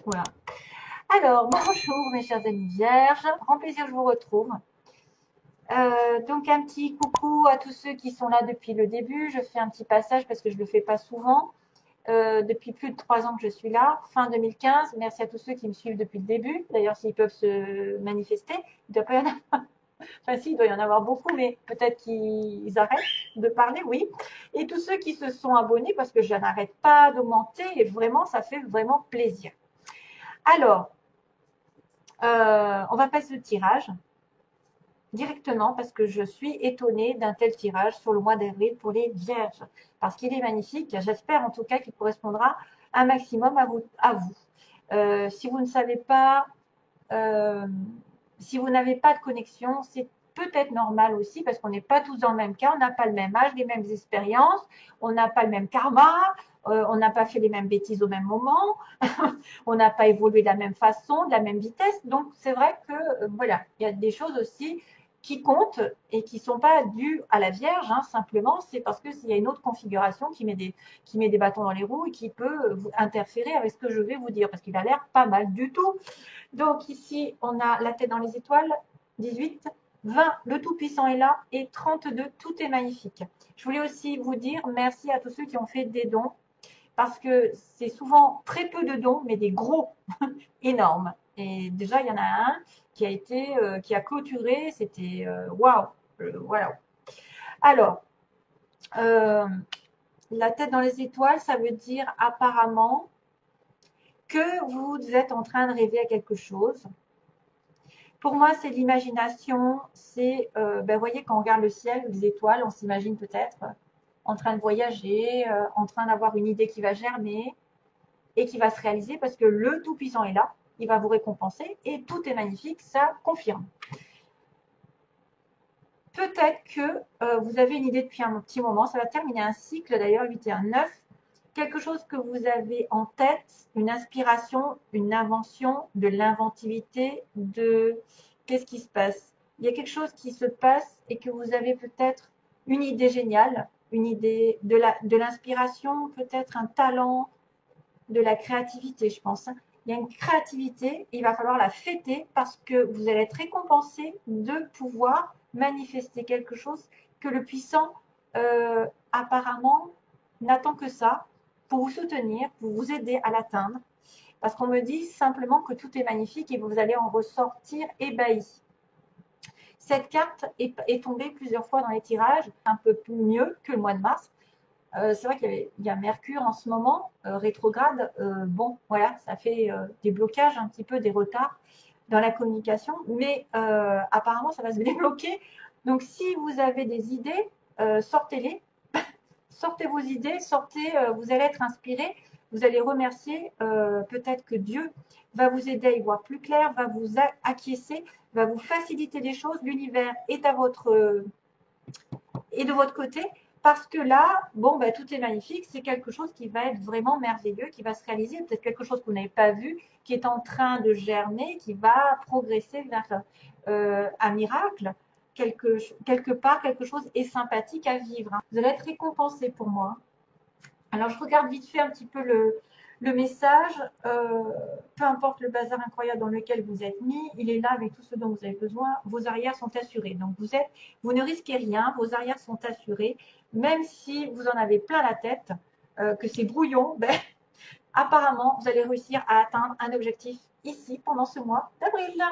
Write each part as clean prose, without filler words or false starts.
Voilà. Alors, bonjour mes chers amis vierges, grand plaisir que je vous retrouve. Donc un petit coucou à tous ceux qui sont là depuis le début. Je fais un petit passage parce que je ne le fais pas souvent. Depuis plus de 3 ans que je suis là, fin 2015. Merci à tous ceux qui me suivent depuis le début. D'ailleurs, s'ils peuvent se manifester, il doit pas y en avoir. Enfin, si, il doit y en avoir beaucoup, mais peut-être qu'ils arrêtent de parler, oui. Et tous ceux qui se sont abonnés, parce que je n'arrête pas d'augmenter, et vraiment, ça fait vraiment plaisir. Alors, on va passer le tirage directement parce que je suis étonnée d'un tel tirage sur le mois d'avril pour les vierges. Parce qu'il est magnifique. J'espère en tout cas qu'il correspondra un maximum à vous. Si vous ne savez pas, euh, si vous n'avez pas de connexion, c'est peut-être normal aussi parce qu'on n'est pas tous dans le même cas, on n'a pas le même âge, les mêmes expériences, on n'a pas le même karma, on n'a pas fait les mêmes bêtises au même moment, on n'a pas évolué de la même façon, de la même vitesse. Donc c'est vrai que voilà, il y a des choses aussi qui comptent et qui ne sont pas dues à la Vierge, hein, simplement c'est parce que s'il y a une autre configuration qui met des bâtons dans les roues et qui peut interférer avec ce que je vais vous dire, parce qu'il a l'air pas mal du tout. Donc ici, on a la tête dans les étoiles, 18, 20, le Tout-Puissant est là, et 32, tout est magnifique. Je voulais aussi vous dire merci à tous ceux qui ont fait des dons, parce que c'est souvent très peu de dons, mais des gros, énormes. Et déjà, il y en a un qui a clôturé, c'était waouh, voilà. Alors, euh, la tête dans les étoiles, ça veut dire apparemment que vous êtes en train de rêver à quelque chose. Pour moi, c'est l'imagination. C'est, vous voyez, quand on regarde le ciel, les étoiles, on s'imagine peut-être en train de voyager, en train d'avoir une idée qui va germer et qui va se réaliser parce que le Tout-Puissant est là. Il va vous récompenser et tout est magnifique, ça confirme. Peut-être que vous avez une idée depuis un petit moment. Ça va terminer un cycle d'ailleurs, 8 et 1, 9. Quelque chose que vous avez en tête, une inspiration, une invention, de l'inventivité, de qu'est-ce qui se passe. Il y a quelque chose qui se passe et que vous avez peut-être une idée géniale, une idée de l'inspiration, peut-être un talent, de la créativité, je pense. Il y a une créativité, il va falloir la fêter parce que vous allez être récompensé de pouvoir manifester quelque chose que le puissant apparemment n'attend que ça pour vous soutenir, pour vous aider à l'atteindre. Parce qu'on me dit simplement que tout est magnifique et vous allez en ressortir ébahi. Cette carte est tombée plusieurs fois dans les tirages, un peu mieux que le mois de mars. C'est vrai qu'il y a Mercure en ce moment, rétrograde. Bon, voilà, ça fait des blocages, un petit peu des retards dans la communication, mais apparemment, ça va se débloquer. Donc, si vous avez des idées, sortez-les, sortez vos idées, sortez, vous allez être inspiré, vous allez remercier, peut-être que Dieu va vous aider à y voir plus clair, va vous acquiescer, va vous faciliter les choses, l'univers est de votre côté, parce que là, bon, bah, tout est magnifique, c'est quelque chose qui va être vraiment merveilleux, qui va se réaliser, peut-être quelque chose que vous n'avez pas vu, qui est en train de germer, qui va progresser vers un miracle, quelque part, quelque chose est sympathique à vivre, hein. Vous allez être récompensé pour moi. Alors, je regarde vite fait un petit peu le message. Peu importe le bazar incroyable dans lequel vous êtes mis, il est là avec tout ce dont vous avez besoin. Vos arrières sont assurées. Donc, vous ne risquez rien. Vos arrières sont assurées. Même si vous en avez plein la tête, que c'est brouillon, ben, apparemment, vous allez réussir à atteindre un objectif ici pendant ce mois d'avril.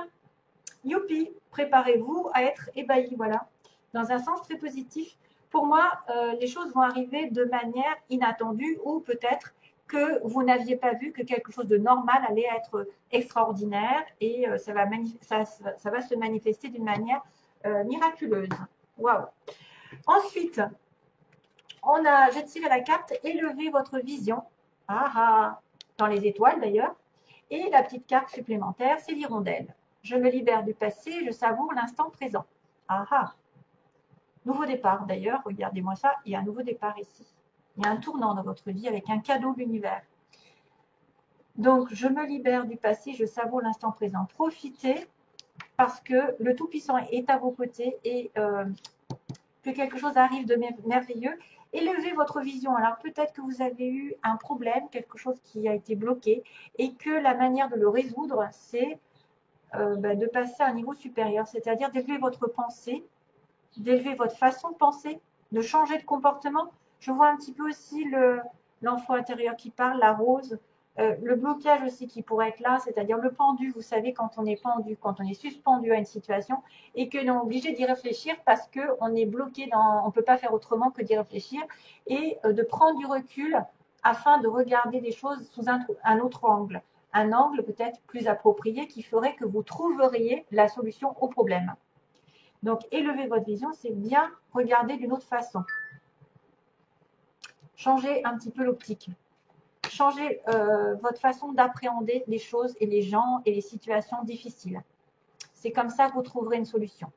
Youpi, préparez-vous à être ébahi, voilà. Dans un sens très positif. Pour moi, les choses vont arriver de manière inattendue ou peut-être que vous n'aviez pas vu que quelque chose de normal allait être extraordinaire et ça va se manifester d'une manière miraculeuse. Waouh. Ensuite, j'ai tiré la carte élevez votre vision. Ah ah, dans les étoiles d'ailleurs. Et la petite carte supplémentaire, c'est l'hirondelle. Je me libère du passé, je savoure l'instant présent. Ah ah. Nouveau départ d'ailleurs, regardez-moi ça, il y a un nouveau départ ici. Il y a un tournant dans votre vie avec un cadeau de l'univers. Donc, je me libère du passé, je savoure l'instant présent. Profitez parce que le Tout-Puissant est à vos côtés et que quelque chose arrive de merveilleux. Élevez votre vision. Alors peut-être que vous avez eu un problème, quelque chose qui a été bloqué, et que la manière de le résoudre, c'est de passer à un niveau supérieur, c'est-à-dire d'élever votre pensée, d'élever votre façon de penser, de changer de comportement. Je vois un petit peu aussi l'enfant intérieur qui parle, la rose, le blocage aussi qui pourrait être là, c'est-à-dire le pendu. Vous savez, quand on est pendu, quand on est suspendu à une situation et que l'on est obligé d'y réfléchir parce qu'on est bloqué on ne peut pas faire autrement que d'y réfléchir et de prendre du recul afin de regarder les choses sous un autre angle. Un angle peut-être plus approprié qui ferait que vous trouveriez la solution au problème. Donc, élever votre vision, c'est bien regarder d'une autre façon. Changer un petit peu l'optique. Changer votre façon d'appréhender les choses et les gens et les situations difficiles. C'est comme ça que vous trouverez une solution.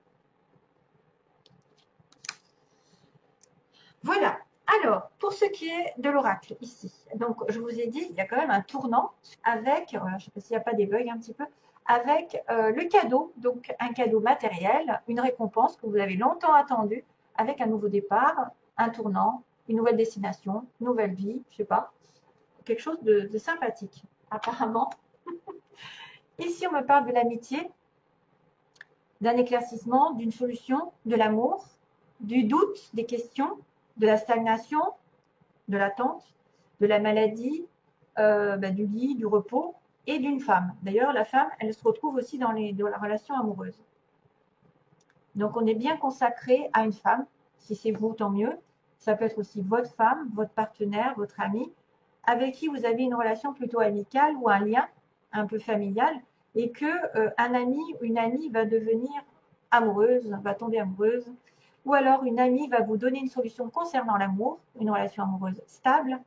Voilà. Alors, pour ce qui est de l'oracle, ici, donc je vous ai dit, il y a quand même un tournant avec, je ne sais pas s'il n'y a pas des bugs un petit peu, avec le cadeau, donc un cadeau matériel, une récompense que vous avez longtemps attendue, avec un nouveau départ, un tournant, une nouvelle destination, une nouvelle vie, je ne sais pas, quelque chose de sympathique, apparemment. Ici, on me parle de l'amitié, d'un éclaircissement, d'une solution, de l'amour, du doute, des questions, de la stagnation, de l'attente, de la maladie, du lit, du repos et d'une femme. D'ailleurs, la femme, elle se retrouve aussi dans la relation amoureuse. Donc, on est bien consacré à une femme. Si c'est vous, tant mieux. Ça peut être aussi votre femme, votre partenaire, votre ami, avec qui vous avez une relation plutôt amicale ou un lien un peu familial et que un ami ou une amie va devenir amoureuse, va tomber amoureuse, ou alors une amie va vous donner une solution concernant l'amour, une relation amoureuse stable.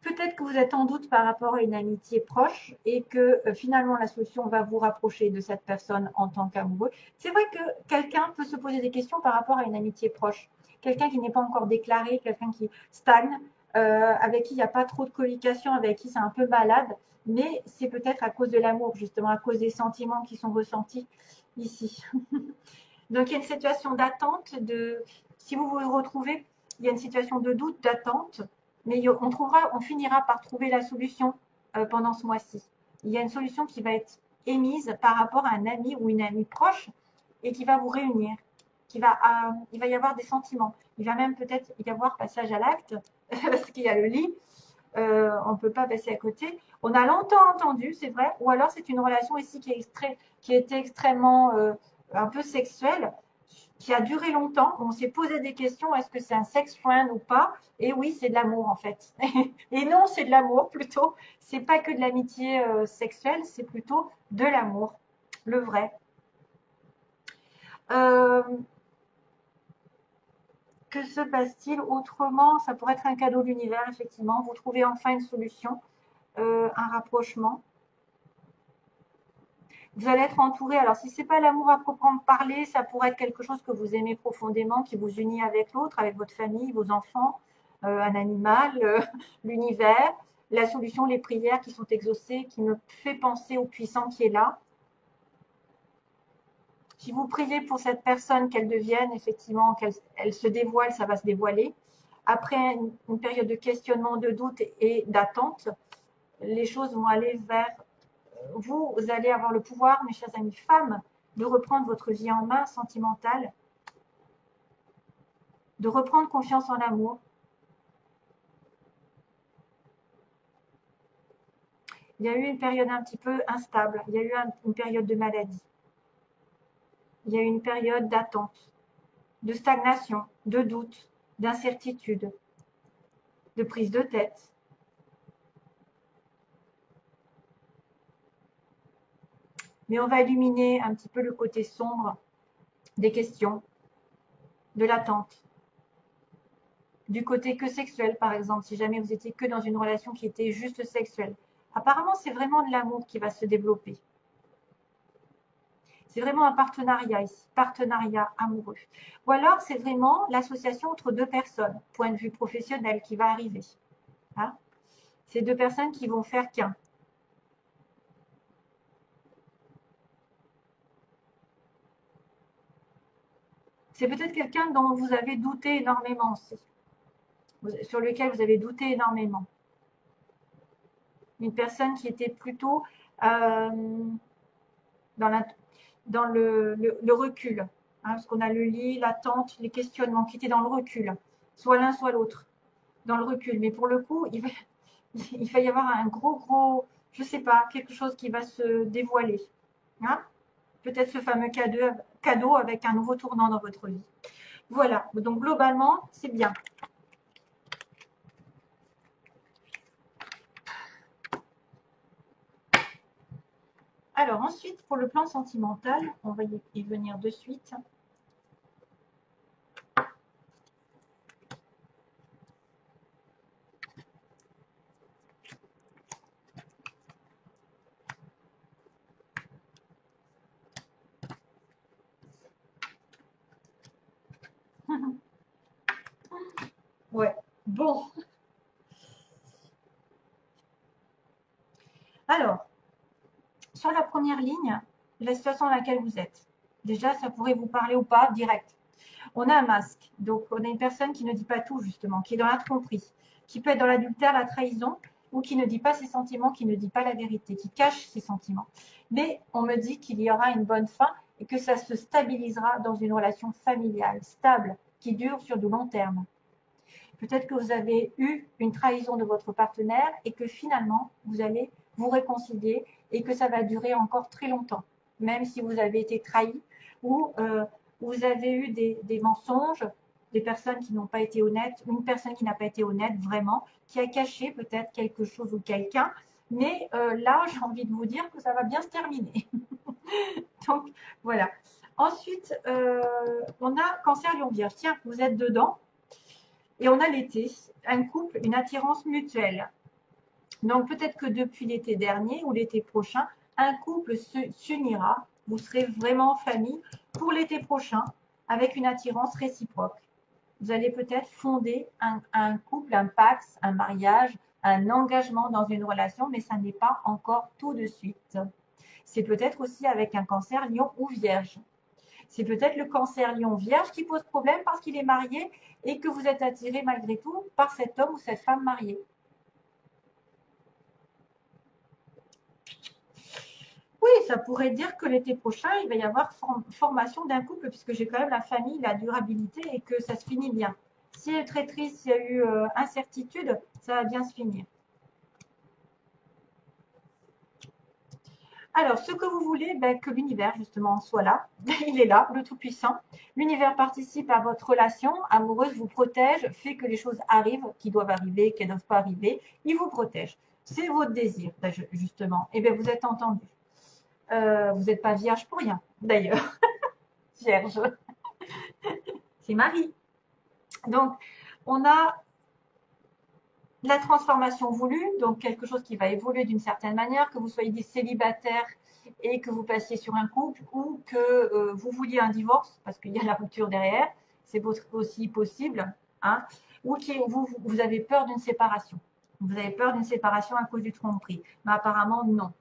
Peut-être que vous êtes en doute par rapport à une amitié proche et que finalement la solution va vous rapprocher de cette personne en tant qu'amoureux. C'est vrai que quelqu'un peut se poser des questions par rapport à une amitié proche. Quelqu'un qui n'est pas encore déclaré, quelqu'un qui stagne, avec qui il n'y a pas trop de communication, avec qui c'est un peu malade, mais c'est peut-être à cause de l'amour, justement, à cause des sentiments qui sont ressentis ici. Donc il y a une situation d'attente, si vous vous retrouvez, il y a une situation de doute, d'attente, mais on finira par trouver la solution pendant ce mois-ci. Il y a une solution qui va être émise par rapport à un ami ou une amie proche et qui va vous réunir. Il va y avoir des sentiments. Il va même peut-être y avoir passage à l'acte parce qu'il y a le lit. On ne peut pas passer à côté. On a longtemps entendu, c'est vrai, ou alors c'est une relation ici qui était extrêmement un peu sexuelle, qui a duré longtemps. On s'est posé des questions, est-ce que c'est un sex friend ou pas? Et oui, c'est de l'amour en fait. Et non, c'est de l'amour plutôt. C'est pas que de l'amitié sexuelle, c'est plutôt de l'amour, le vrai. Euh, que se passe-t-il autrement? Ça pourrait être un cadeau de l'univers, effectivement. Vous trouvez enfin une solution, un rapprochement. Vous allez être entouré. Alors, si ce n'est pas l'amour à proprement parler, ça pourrait être quelque chose que vous aimez profondément, qui vous unit avec l'autre, avec votre famille, vos enfants, un animal, l'univers, la solution, les prières qui sont exaucées, qui me fait penser au puissant qui est là. Si vous priez pour cette personne, qu'elle devienne effectivement, qu'elle se dévoile, ça va se dévoiler. Après une période de questionnement, de doute et d'attente, les choses vont aller vers vous allez avoir le pouvoir, mes chers amis femmes, de reprendre votre vie en main sentimentale, de reprendre confiance en l'amour. Il y a eu une période un petit peu instable, il y a eu une période de maladie, il y a eu une période d'attente, de stagnation, de doute, d'incertitude, de prise de tête. Mais on va illuminer un petit peu le côté sombre des questions, de l'attente, du côté que sexuel, par exemple, si jamais vous étiez que dans une relation qui était juste sexuelle. Apparemment, c'est vraiment de l'amour qui va se développer. C'est vraiment un partenariat ici, partenariat amoureux. Ou alors, c'est vraiment l'association entre deux personnes, point de vue professionnel, qui va arriver. Hein, c'est deux personnes qui vont faire qu'un. C'est peut-être quelqu'un dont vous avez douté énormément aussi, sur lequel vous avez douté énormément. Une personne qui était plutôt euh, dans, la, dans le recul. Hein, parce qu'on a le lit, l'attente, les questionnements qui étaient dans le recul. Soit l'un, soit l'autre. Dans le recul. Mais pour le coup, il va y avoir un gros, je sais pas, quelque chose qui va se dévoiler. Hein, peut-être ce fameux cadeau avec un nouveau tournant dans votre vie. Voilà. Donc, globalement, c'est bien. Alors ensuite, pour le plan sentimental, on va y venir de suite. Ouais, bon. Alors, sur la première ligne, la situation dans laquelle vous êtes. Déjà, ça pourrait vous parler ou pas direct. On a un masque, donc on a une personne qui ne dit pas tout justement, qui est dans la tromperie, qui peut être dans l'adultère, la trahison, ou qui ne dit pas ses sentiments, qui ne dit pas la vérité, qui cache ses sentiments. Mais on me dit qu'il y aura une bonne fin et que ça se stabilisera dans une relation familiale, stable, qui dure sur du long terme. Peut-être que vous avez eu une trahison de votre partenaire et que finalement, vous allez vous réconcilier et que ça va durer encore très longtemps, même si vous avez été trahi ou vous avez eu des mensonges, des personnes qui n'ont pas été honnêtes, une personne qui n'a pas été honnête vraiment, qui a caché peut-être quelque chose ou quelqu'un. Mais là, j'ai envie de vous dire que ça va bien se terminer. Donc, voilà. Ensuite, on a Cancer Lion Vierge. Tiens, vous êtes dedans. Et on a l'été, un couple, une attirance mutuelle. Donc peut-être que depuis l'été dernier ou l'été prochain, un couple s'unira, vous serez vraiment en famille pour l'été prochain avec une attirance réciproque. Vous allez peut-être fonder un couple, un pax, un mariage, un engagement dans une relation, mais ça n'est pas encore tout de suite. C'est peut-être aussi avec un cancer lion ou vierge. C'est peut-être le cancer lion vierge qui pose problème parce qu'il est marié et que vous êtes attiré malgré tout par cet homme ou cette femme mariée. Oui, ça pourrait dire que l'été prochain, il va y avoir formation d'un couple puisque j'ai quand même la famille, la durabilité et que ça se finit bien. Si elle est très triste, s'il y a eu incertitude, ça va bien se finir. Alors, ce que vous voulez, ben, que l'univers, justement, soit là. Il est là, le Tout-Puissant. L'univers participe à votre relation amoureuse, vous protège, fait que les choses arrivent, qui doivent arriver, qui ne doivent pas arriver. Il vous protège. C'est votre désir, ben, justement. Et bien, vous êtes entendu. Vous n'êtes pas vierge pour rien, d'ailleurs. Vierge, c'est Marie. Donc, on a la transformation voulue, donc quelque chose qui va évoluer d'une certaine manière, que vous soyez célibataire et que vous passiez sur un couple ou que vous vouliez un divorce parce qu'il y a la rupture derrière, c'est aussi possible, hein, ou que vous avez peur d'une séparation. Vous avez peur d'une séparation à cause du tromperie, mais apparemment non.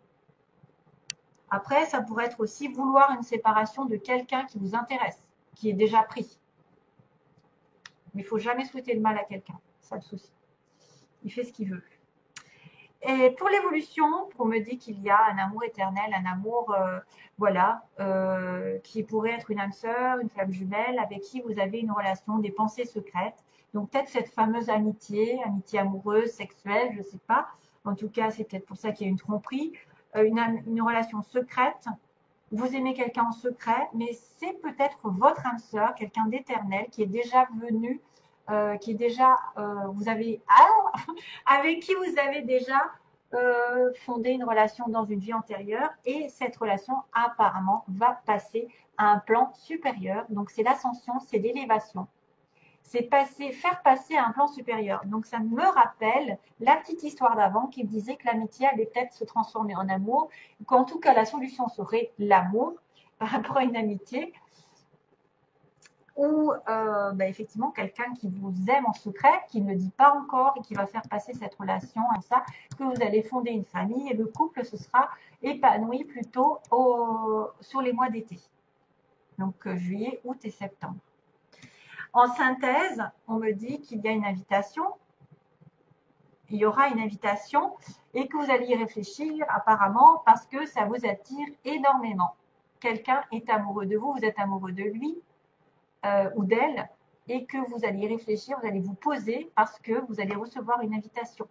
Après, ça pourrait être aussi vouloir une séparation de quelqu'un qui vous intéresse, qui est déjà pris. Mais il ne faut jamais souhaiter le mal à quelqu'un, c'est ça le souci. Il fait ce qu'il veut. Et pour l'évolution, on me dit qu'il y a un amour éternel, un amour, voilà, qui pourrait être une âme sœur, une flamme jumelle, avec qui vous avez une relation, des pensées secrètes. Donc peut-être cette fameuse amitié, amitié amoureuse, sexuelle, je ne sais pas. En tout cas, c'est peut-être pour ça qu'il y a une tromperie, une relation secrète. Vous aimez quelqu'un en secret, mais c'est peut-être votre âme sœur, quelqu'un d'éternel qui est déjà venu, qui est déjà, vous avez, avec qui vous avez déjà fondé une relation dans une vie antérieure et cette relation apparemment va passer à un plan supérieur. Donc c'est l'ascension, c'est l'élévation. C'est faire passer à un plan supérieur. Donc ça me rappelle la petite histoire d'avant qui disait que l'amitié allait peut-être se transformer en amour, qu'en tout cas la solution serait l'amour par rapport à une amitié ou effectivement quelqu'un qui vous aime en secret, qui ne dit pas encore et qui va faire passer cette relation à ça, que vous allez fonder une famille et le couple se sera épanoui plutôt sur les mois d'été. Donc juillet, août et septembre. En synthèse, on me dit qu'il y a une invitation, il y aura une invitation et que vous allez y réfléchir apparemment parce que ça vous attire énormément. Quelqu'un est amoureux de vous, vous êtes amoureux de lui ou d'elle et que vous allez y réfléchir, vous allez vous poser parce que vous allez recevoir une invitation.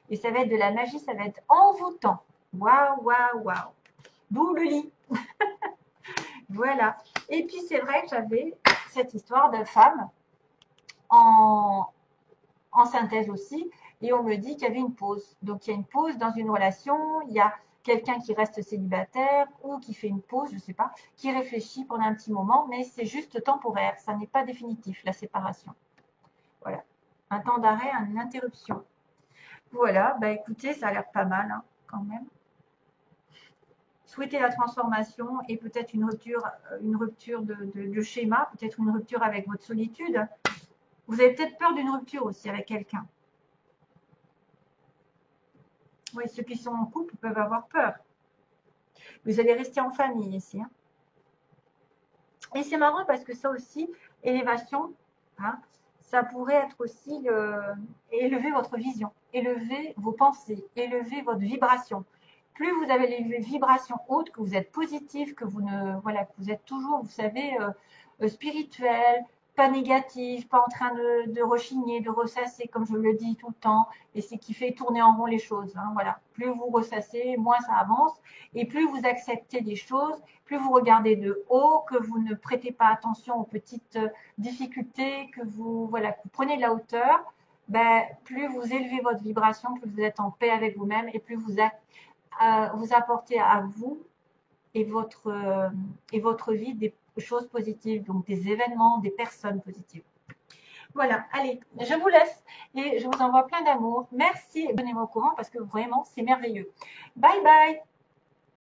Et ça va être de la magie, ça va être envoûtant. Waouh, waouh, waouh. D'où le lit. Voilà. Et puis c'est vrai que j'avais cette histoire de femme en synthèse aussi. Et on me dit qu'il y avait une pause. Donc il y a une pause dans une relation, il y a quelqu'un qui reste célibataire ou qui fait une pause, je ne sais pas, qui réfléchit pendant un petit moment, mais c'est juste temporaire, ça n'est pas définitif, la séparation. Voilà. Un temps d'arrêt, une interruption. Voilà, bah écoutez, ça a l'air pas mal hein, quand même. Souhaiter la transformation et peut-être une rupture de schéma, peut-être une rupture avec votre solitude. Vous avez peut-être peur d'une rupture aussi avec quelqu'un. Oui, ceux qui sont en couple peuvent avoir peur. Vous allez rester en famille ici. Hein. Et c'est marrant parce que ça aussi, élévation, hein, ça pourrait être aussi élever votre vision, élever vos pensées, élever votre vibration. Plus vous avez les vibrations hautes, que vous êtes positif, que vous ne, voilà, que vous êtes toujours, vous savez, spirituel, pas négatif, pas en train de rechigner, de ressasser, comme je le dis tout le temps, et c'est qui fait tourner en rond les choses. Hein, voilà. Plus vous ressassez, moins ça avance, et plus vous acceptez des choses, plus vous regardez de haut, que vous ne prêtez pas attention aux petites difficultés, que vous, voilà, que vous prenez de la hauteur, ben, plus vous élevez votre vibration, plus vous êtes en paix avec vous-même et plus vous apportez à vous et votre vie des choses positives, donc des événements, des personnes positives. Voilà, allez, je vous laisse et je vous envoie plein d'amour. Merci, donnez-moi au courant parce que vraiment, c'est merveilleux. Bye bye.